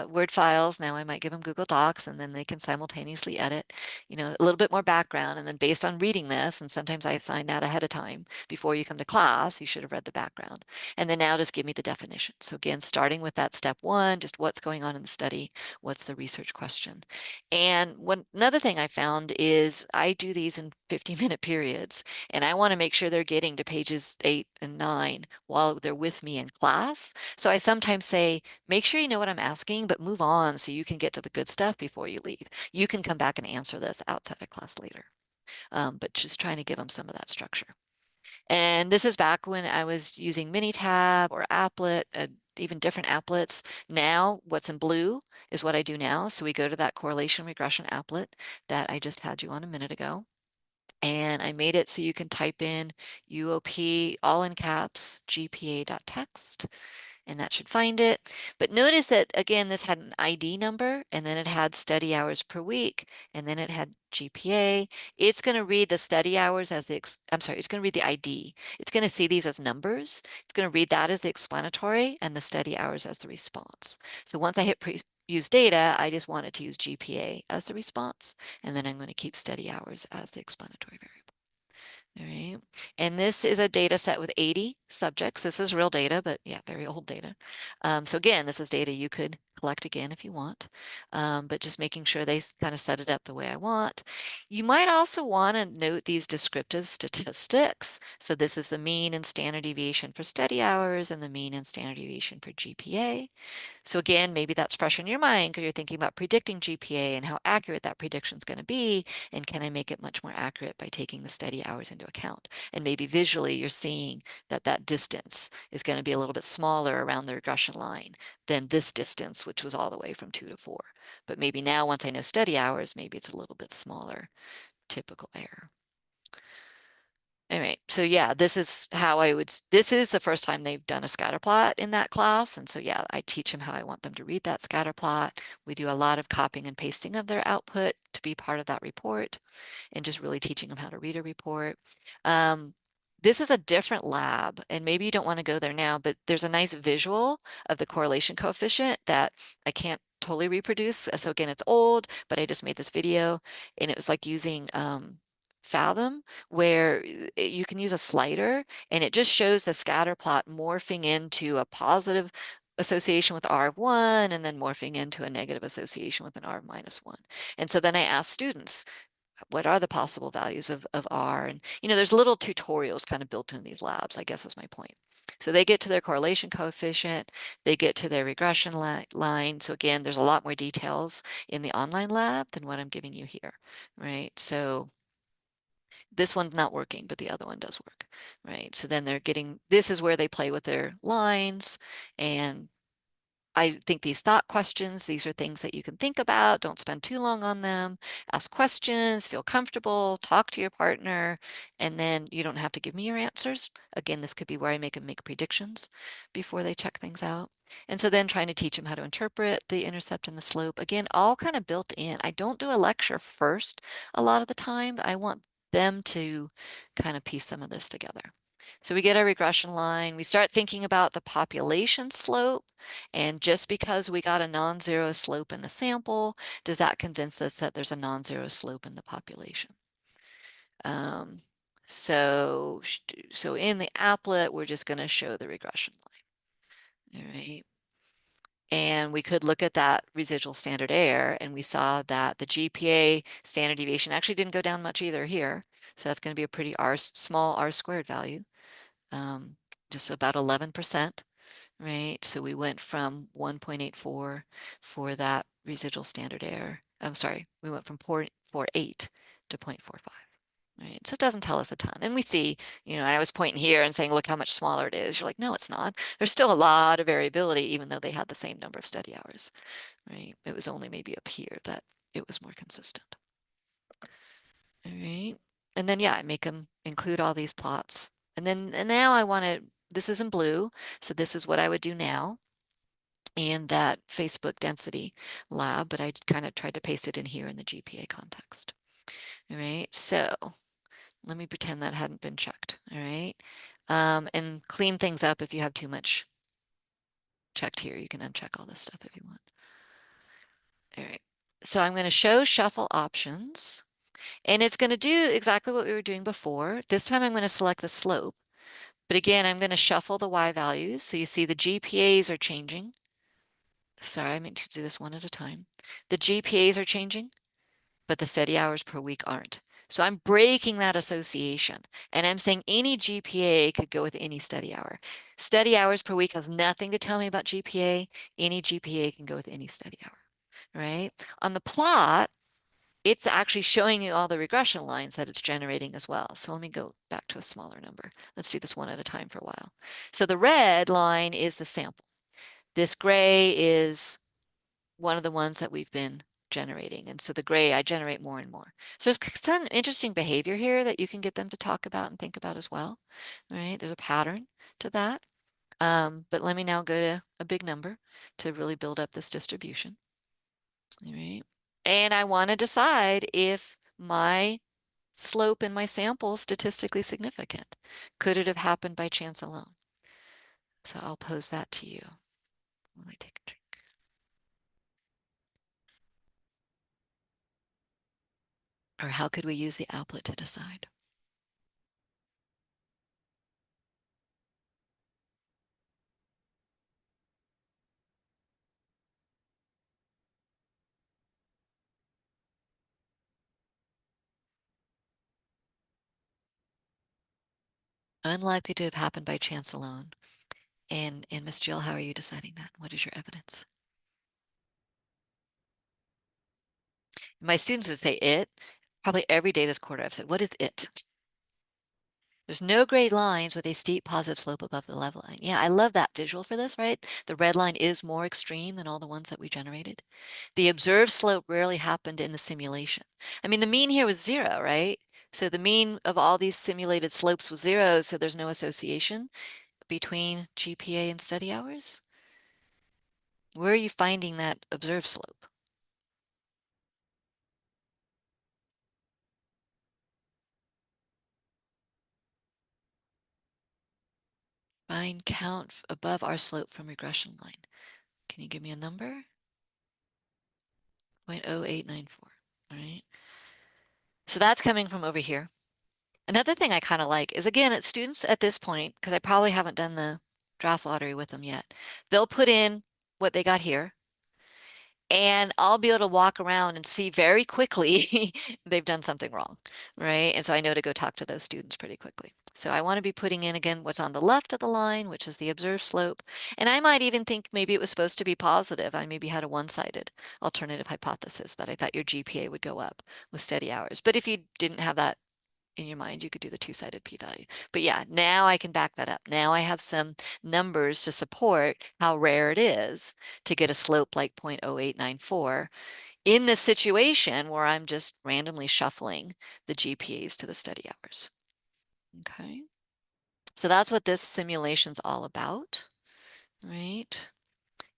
Word files. Now I might give them Google Docs and then they can simultaneously edit, a little bit more background. And then based on reading this, and sometimes I assign that ahead of time before you come to class, you should have read the background. And then now just give me the definition. So again, starting with that step one, just what's going on in the study, what's the research question. And another thing I found is I do these in 50-minute periods, and I want to make sure they're getting to pages 8 and 9 while they're with me in class. So I sometimes say, make sure you know what I'm asking, but move on so you can get to the good stuff before you leave. You can come back and answer this outside of class later. But just trying to give them some of that structure. And this is back when I was using Minitab or Applet, even different applets. Now, what's in blue is what I do now. So we go to that correlation regression applet that I just had you on a minute ago. And I made it so you can type in UOP all in caps GPA.text, and that should find it. But notice that again, this had an ID number, and then it had study hours per week, and then it had GPA. It's going to read the study hours as I'm sorry, it's going to read the ID. It's going to see these as numbers. It's going to read that as the explanatory and the study hours as the response. So once I hit use data, I just wanted to use GPA as the response, and then I'm going to keep study hours as the explanatory variable. All right. And this is a data set with 80 subjects. This is real data, but yeah, very old data. So again, this is data you could collect again if you want, but just making sure they kind of set it up the way I want. You might also want to note these descriptive statistics. So this is the mean and standard deviation for study hours and the mean and standard deviation for GPA. So again, maybe that's fresh in your mind because you're thinking about predicting GPA and how accurate that prediction is going to be. And can I make it much more accurate by taking the study hours into account? And maybe visually you're seeing that that distance is going to be a little bit smaller around the regression line than this distance, which was all the way from 2 to 4. But maybe now once I know study hours, maybe it's a little bit smaller, typical error. All right, so yeah, this is how this is the first time they've done a scatter plot in that class. And so yeah, I teach them how I want them to read that scatter plot. We do a lot of copying and pasting of their output to be part of that report and just really teaching them how to read a report. This is a different lab, and maybe you don't want to go there now, but there's a nice visual of the correlation coefficient that I can't totally reproduce. So again, it's old, but I just made this video, and it was like using fathom, where you can use a slider and it just shows the scatter plot morphing into a positive association with R of 1 and then morphing into a negative association with an R of minus 1. And so then I ask students, what are the possible values of R? And, there's little tutorials kind of built in these labs, I guess is my point. So they get to their correlation coefficient, they get to their regression line. So again, there's a lot more details in the online lab than what I'm giving you here, right? So this one's not working, but the other one does work, right? So then this is where they play with their lines, and I think these thought questions, these are things that you can think about. Don't spend too long on them. Ask questions, feel comfortable, talk to your partner, and then you don't have to give me your answers. Again, this could be where I make them make predictions before they check things out. And so then trying to teach them how to interpret the intercept and the slope. Again, all kind of built in. I don't do a lecture first a lot of the time. I want them to kind of piece some of this together. So we get our regression line. We start thinking about the population slope. And just because we got a non-zero slope in the sample, does that convince us that there's a non-zero slope in the population? Um, so, so in the applet, we're just going to show the regression line. All right. And we could look at that residual standard error, and we saw that the GPA standard deviation actually didn't go down much either here. So that's going to be a pretty small R squared value, just about 11%. Right? So we went from 1.84 for that residual standard error. I'm sorry, we went from 0.48 to 0.45. Right? So it doesn't tell us a ton. And we see, I was pointing here and saying, look how much smaller it is. You're like, no, it's not. There's still a lot of variability, even though they had the same number of study hours. Right? It was only maybe up here that it was more consistent. All right. And then, yeah, I make them include all these plots. And now I want to, this is in blue. So this is what I would do now in that Facebook density lab, but I kind of tried to paste it in here in the GPA context. All right. So let me pretend that hadn't been checked. All right. And clean things up if you have too much checked here. You can uncheck all this stuff if you want. All right. So I'm going to show shuffle options. And it's going to do exactly what we were doing before. This time I'm going to select the slope. But again, I'm going to shuffle the Y values. So you see the GPAs are changing. Sorry, I meant to do this one at a time. The GPAs are changing, but the study hours per week aren't. So I'm breaking that association. And I'm saying any GPA could go with any study hour. Study hours per week has nothing to tell me about GPA. Any GPA can go with any study hour, right? On the plot, it's actually showing you all the regression lines that it's generating as well. So let me go back to a smaller number. Let's do this one at a time for a while. So the red line is the sample. This gray is one of the ones that we've been generating. And so the gray, I generate more and more. So there's some interesting behavior here that you can get them to talk about and think about as well. All right, there's a pattern to that. But let me now go to a big number to really build up this distribution. All right. And I want to decide if my slope in my sample is statistically significant. Could it have happened by chance alone? So I'll pose that to you while I take a drink. Or how could we use the applet to decide? Unlikely to have happened by chance alone. And Miss Jill, how are you deciding that? What is your evidence? My students would say it. Probably every day this quarter I've said, what is it? There's no grade lines with a steep positive slope above the level line. Yeah, I love that visual for this, right? The red line is more extreme than all the ones that we generated. The observed slope rarely happened in the simulation. I mean, the mean here was 0, right? So the mean of all these simulated slopes was 0, so there's no association between GPA and study hours. Where are you finding that observed slope? Find count above our slope from regression line. Can you give me a number? 0.0894. All right. So that's coming from over here. Another thing I kind of like is, again, it's students at this point, because I probably haven't done the draft lottery with them yet. They'll put in what they got here, and I'll be able to walk around and see very quickly they've done something wrong, right? And so I know to go talk to those students pretty quickly. So I want to be putting in again what's on the left of the line, which is the observed slope. And I might even think maybe it was supposed to be positive. I maybe had a one-sided alternative hypothesis that I thought your GPA would go up with steady hours. But if you didn't have that in your mind, you could do the two-sided p-value. But yeah, now I can back that up. Now I have some numbers to support how rare it is to get a slope like 0.0894 in this situation where I'm just randomly shuffling the GPAs to the study hours. Okay, so that's what this simulation's all about, right?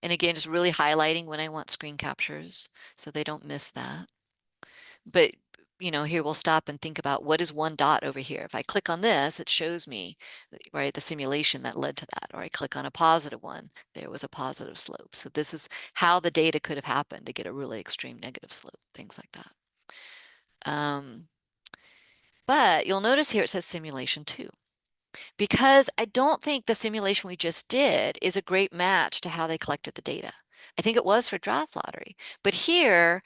And again, just really highlighting when I want screen captures so they don't miss that. But here we'll stop and think about what is one dot over here. If I click on this, it shows me, right, the simulation that led to that. Or I click on a positive one, there was a positive slope. So this is how the data could have happened to get a really extreme negative slope, things like that. But you'll notice here it says simulation 2, because I don't think the simulation we just did is a great match to how they collected the data. I think it was for draft lottery, but here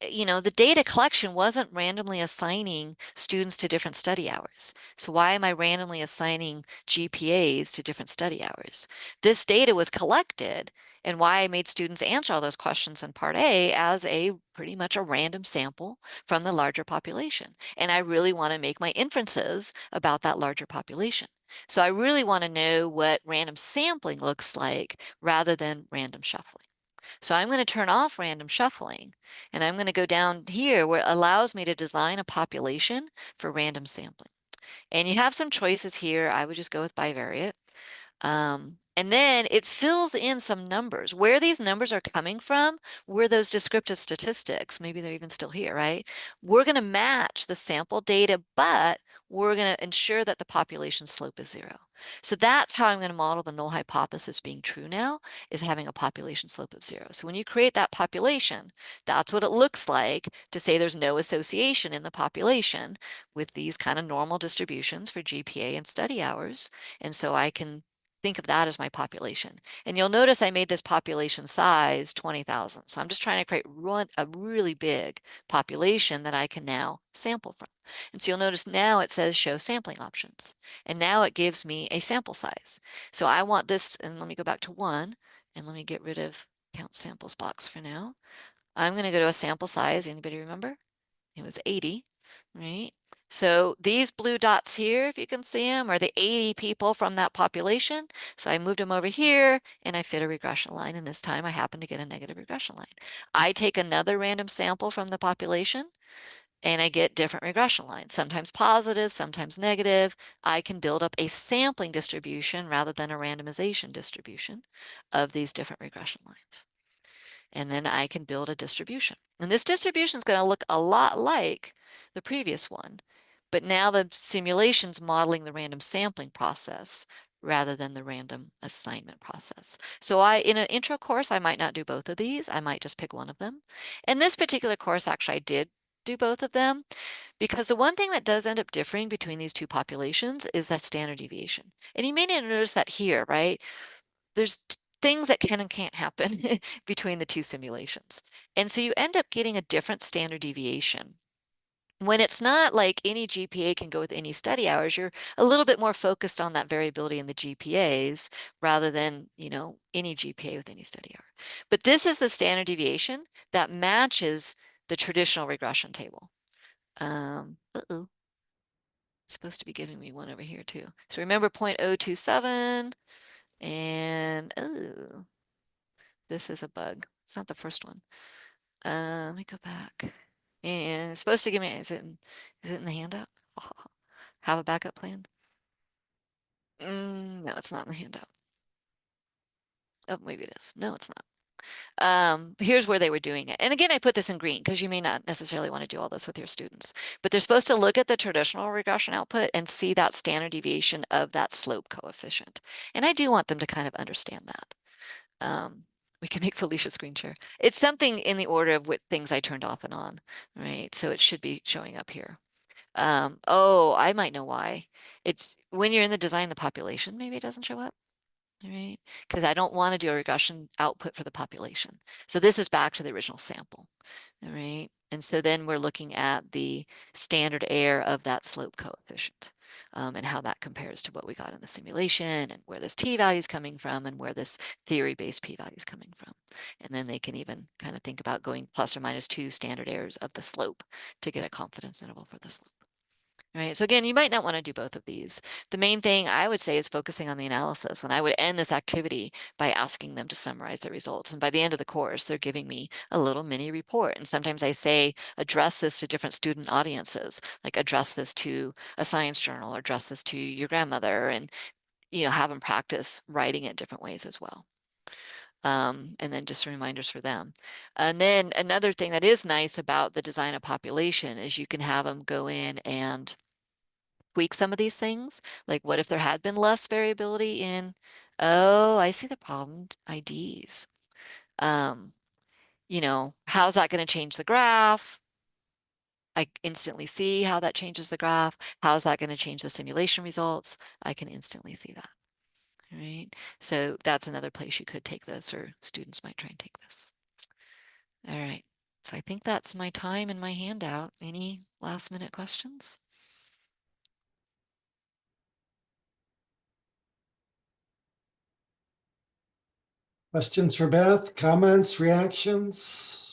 the data collection wasn't randomly assigning students to different study hours. So why am I randomly assigning GPAs to different study hours? This data was collected, and why I made students answer all those questions in part A as a pretty much a random sample from the larger population. And I really want to make my inferences about that larger population. So I really want to know what random sampling looks like rather than random shuffling. So I'm going to turn off random shuffling, and I'm going to go down here where it allows me to design a population for random sampling. And you have some choices here. I would just go with bivariate. And then it fills in some numbers. Where these numbers are coming from, were those descriptive statistics. Maybe they're even still here, right? We're going to match the sample data, but we're going to ensure that the population slope is 0. So that's how I'm going to model the null hypothesis being true now, is having a population slope of 0. So when you create that population, that's what it looks like to say there's no association in the population with these kind of normal distributions for GPA and study hours. And so I can think of that as my population. And you'll notice I made this population size 20,000. So I'm just trying to create a really big population that I can now sample from. And so you'll notice now it says show sampling options. And now it gives me a sample size. So I want this, and let me go back to 1, and let me get rid of count samples box for now. I'm going to go to a sample size. Anybody remember? It was 80, right? So these blue dots here, if you can see them, are the 80 people from that population. So I moved them over here and I fit a regression line. And this time I happen to get a negative regression line. I take another random sample from the population and I get different regression lines, sometimes positive, sometimes negative. I can build up a sampling distribution rather than a randomization distribution of these different regression lines. And then I can build a distribution. And this distribution is going to look a lot like the previous one, but now the simulation's modeling the random sampling process rather than the random assignment process. So in an intro course, I might not do both of these. I might just pick one of them. In this particular course, actually, I did do both of them, because the one thing that does end up differing between these two populations is that standard deviation. And you may notice that here, right? There's things that can and can't happen between the two simulations. And so you end up getting a different standard deviation. When it's not like any GPA can go with any study hours, you're a little bit more focused on that variability in the GPAs rather than, any GPA with any study hour. But this is the standard deviation that matches the traditional regression table. Uh-oh. It's supposed to be giving me one over here too. So remember 0.027. And oh, this is a bug. It's not the first one. Let me go back. And it's supposed to give me, is it in the handout? Have a backup plan? No, it's not in the handout. Oh, maybe it is. No, it's not. Here's where they were doing it. And again, I put this in green because you may not necessarily want to do all this with your students, but they're supposed to look at the traditional regression output and see that standard deviation of that slope coefficient. And I do want them to kind of understand that. We can make Felicia screen share. It's something in the order of what things I turned off and on, right? So it should be showing up here. Oh, I might know why. It's when you're in the design the population, maybe it doesn't show up. All right, because I don't want to do a regression output for the population. So this is back to the original sample. All right. And so then we're looking at the standard error of that slope coefficient and how that compares to what we got in the simulation and where this t-value is coming from and where this theory-based p-value is coming from. And then they can even kind of think about going plus or minus 2 standard errors of the slope to get a confidence interval for the slope. Right. So again, you might not want to do both of these. The main thing I would say is focusing on the analysis. And I would end this activity by asking them to summarize the results. And by the end of the course, they're giving me a little mini report. And sometimes I say, address this to different student audiences, like address this to a science journal or address this to your grandmother and, have them practice writing it different ways as well. And then just reminders for them. And then another thing that is nice about the design of population is you can have them go in and tweak some of these things. Like what if there had been less variability in, oh, I see the problem IDs. Um, how's that going to change the graph? I instantly see how that changes the graph. How's that going to change the simulation results? I can instantly see that. Right. So that's another place you could take this, or students might try and take this. All right. So I think that's my time and my handout. Any last minute questions? Questions for Beth? Comments, reactions?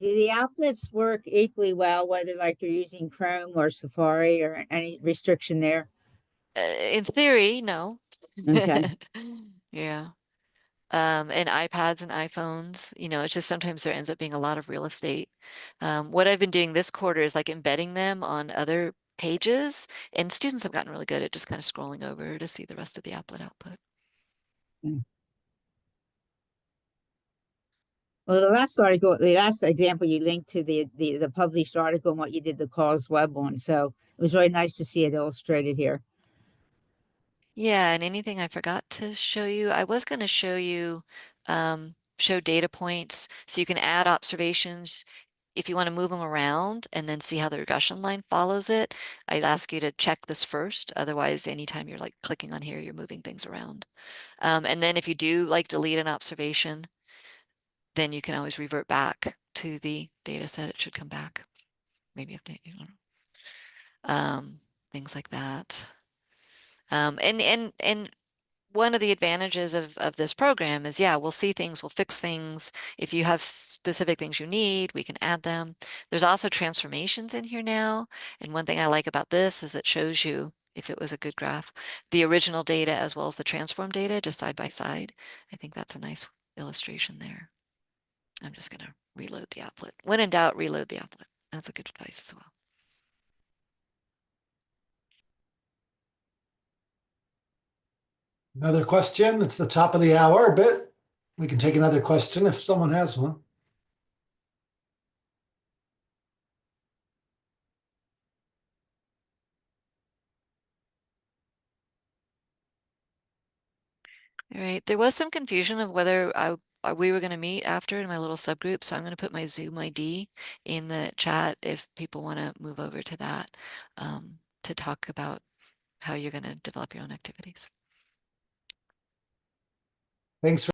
Do the applets work equally well, whether like you're using Chrome or Safari or any restriction there? In theory, no. Okay. Yeah. And iPads and iPhones, it's just sometimes there ends up being a lot of real estate. What I've been doing this quarter is like embedding them on other pages, and students have gotten really good at just kind of scrolling over to see the rest of the applet output. Mm. Well, the last example you linked to the published article and what you did the cause web on. So it was really nice to see it illustrated here. Yeah, and anything I forgot to show you, I was going to show you, show data points so you can add observations if you want to move them around and then see how the regression line follows it. I'd ask you to check this first. Otherwise, anytime you're like clicking on here, you're moving things around. And then if you do like delete an observation, then you can always revert back to the data set. It should come back. Maybe update, things like that. And one of the advantages of this program is, yeah, we'll see things, we'll fix things. If you have specific things you need, we can add them. There's also transformations in here now. And one thing I like about this is it shows you, if it was a good graph, the original data as well as the transform data just side by side. I think that's a nice illustration there. I'm just going to reload the applet. When in doubt, reload the applet. That's a good advice as well. Another question? It's the top of the hour, but we can take another question if someone has one. All right, there was some confusion of whether we were going to meet after in my little subgroup, so I'm going to put my Zoom ID in the chat if people want to move over to that to talk about how you're going to develop your own activities. Thanks.